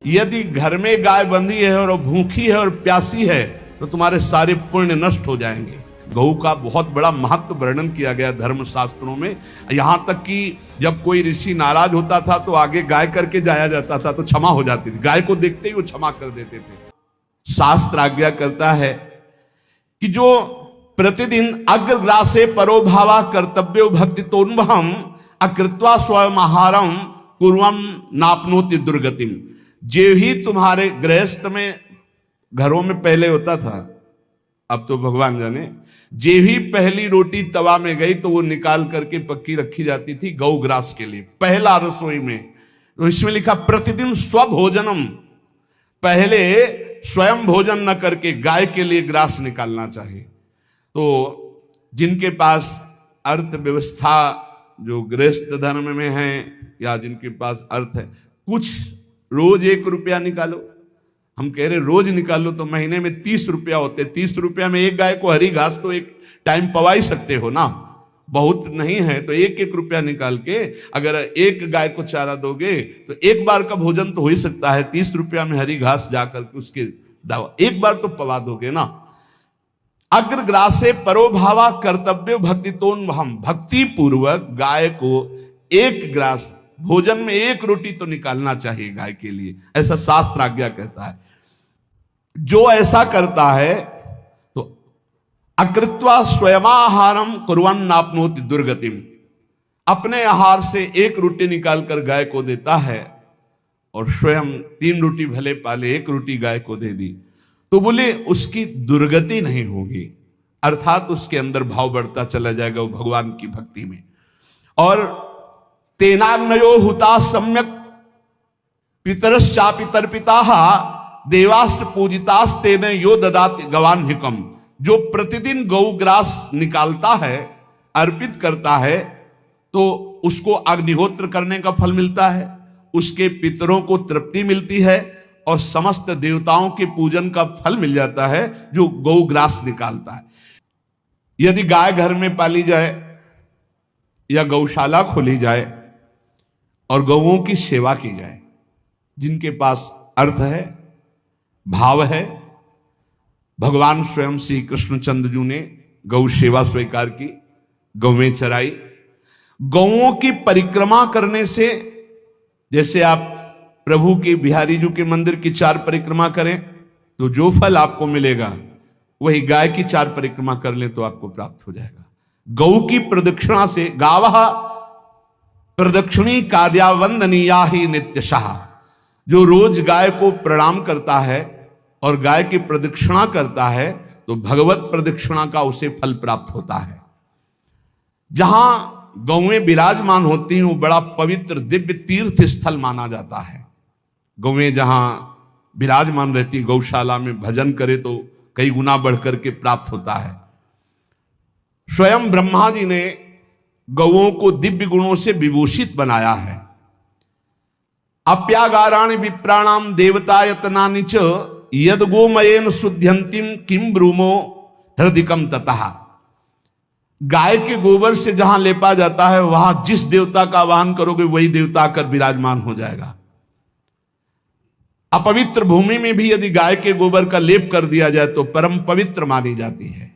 यदि घर में गाय बंधी है और भूखी है और प्यासी है तो तुम्हारे सारे पुण्य नष्ट हो जाएंगे। गऊ का बहुत बड़ा महत्व वर्णन किया गया धर्म शास्त्रों में। यहां तक कि जब कोई ऋषि नाराज होता था तो आगे गाय करके जाया जाता था तो क्षमा हो जाती थी। गाय को देखते ही वो क्षमा कर देते थे। शास्त्र आज्ञा करता है कि जो प्रतिदिन अग्रग्रासे परोभावा कर्तव्यो भक्ति तोन्वहम अकृत्वा स्वयं आहारम कुर्वम नापनोति दुर्गतिम। जे ही तुम्हारे गृहस्थ में घरों में पहले होता था, अब तो भगवान जाने, जे ही पहली रोटी तवा में गई तो वो निकाल करके पक्की रखी जाती थी गौ ग्रास के लिए, पहला रसोई में। तो इसमें लिखा प्रतिदिन स्वभोजनम, पहले स्वयं भोजन न करके गाय के लिए ग्रास निकालना चाहिए। तो जिनके पास अर्थव्यवस्था जो गृहस्थ धर्म में है या जिनके पास अर्थ है, कुछ रोज 1 रुपया निकालो। हम कह रहे रोज निकालो तो महीने में 30 रुपया होते। 30 रुपया में एक गाय को हरी घास तो एक टाइम पवा ही सकते हो ना, बहुत नहीं है तो 1-1 रुपया निकाल के अगर एक गाय को चारा दोगे तो एक बार का भोजन तो हो ही सकता है। 30 रुपया में हरी घास जाकर के उसके दावा एक बार तो पवा दोगे ना। अग्रग्रासे परोभावा कर्तव्य भक्ति तोन्वहम, भक्ति पूर्वक गाय को एक ग्रास भोजन में 1 रोटी तो निकालना चाहिए गाय के लिए, ऐसा शास्त्र आज्ञा कहता है। जो ऐसा करता है तो अकृत्वा स्वयमाहारम कुर्वन् नाप्नोति दुर्गतिम, अपने आहार से 1 रोटी निकालकर गाय को देता है और स्वयं 3 रोटी भले पाले 1 रोटी गाय को दे दी तो बोले उसकी दुर्गति नहीं होगी, अर्थात उसके अंदर भाव बढ़ता चला जाएगा वो भगवान की भक्ति में। और तेनाग्नयो हुता सम्यक पितरश्चा पितर्पिता देवास्त पूजितास्तेन यो ददाति गवान्हिकम। जो प्रतिदिन गौग्रास निकालता है, अर्पित करता है, तो उसको अग्निहोत्र करने का फल मिलता है, उसके पितरों को तृप्ति मिलती है और समस्त देवताओं के पूजन का फल मिल जाता है जो गौग्रास निकालता है। यदि गाय घर में पाली जाए या गौशाला खोली जाए और गौओं की सेवा की जाए, जिनके पास अर्थ है, भाव है, भगवान स्वयं श्री कृष्णचंद्र जी ने गौ सेवा स्वीकार की, गौवें चराई। गौओं की परिक्रमा करने से, जैसे आप प्रभु के बिहारी जी के मंदिर की 4 परिक्रमा करें तो जो फल आपको मिलेगा वही गाय की 4 परिक्रमा कर ले तो आपको प्राप्त हो जाएगा। गौ की प्रदक्षिणा से, गावः प्रदक्षिणी कार्या वंदनीया ही नित्यशः, जो रोज गाय को प्रणाम करता है और गाय की प्रदक्षिणा करता है तो भगवत प्रदक्षिणा का उसे फल प्राप्त होता है। जहां गौएं विराजमान होती हैं वो बड़ा पवित्र दिव्य तीर्थ स्थल माना जाता है। गौएं जहां विराजमान रहती, गौशाला में भजन करे तो कई गुना बढ़कर के प्राप्त होता है। स्वयं ब्रह्मा जी ने गौओं को दिव्य गुणों से विभूषित बनाया है। अप्यागाराणि विप्राणाम देवतायतनानि च यद गोमयेन शुद्ध्यंतिम किम ब्रूमो हृदिकम ततः। गाय के गोबर से जहां लेपा जाता है वहां जिस देवता का आवाहन करोगे वही देवता आकर विराजमान हो जाएगा। अपवित्र भूमि में भी यदि गाय के गोबर का लेप कर दिया जाए तो परम पवित्र मानी जाती है।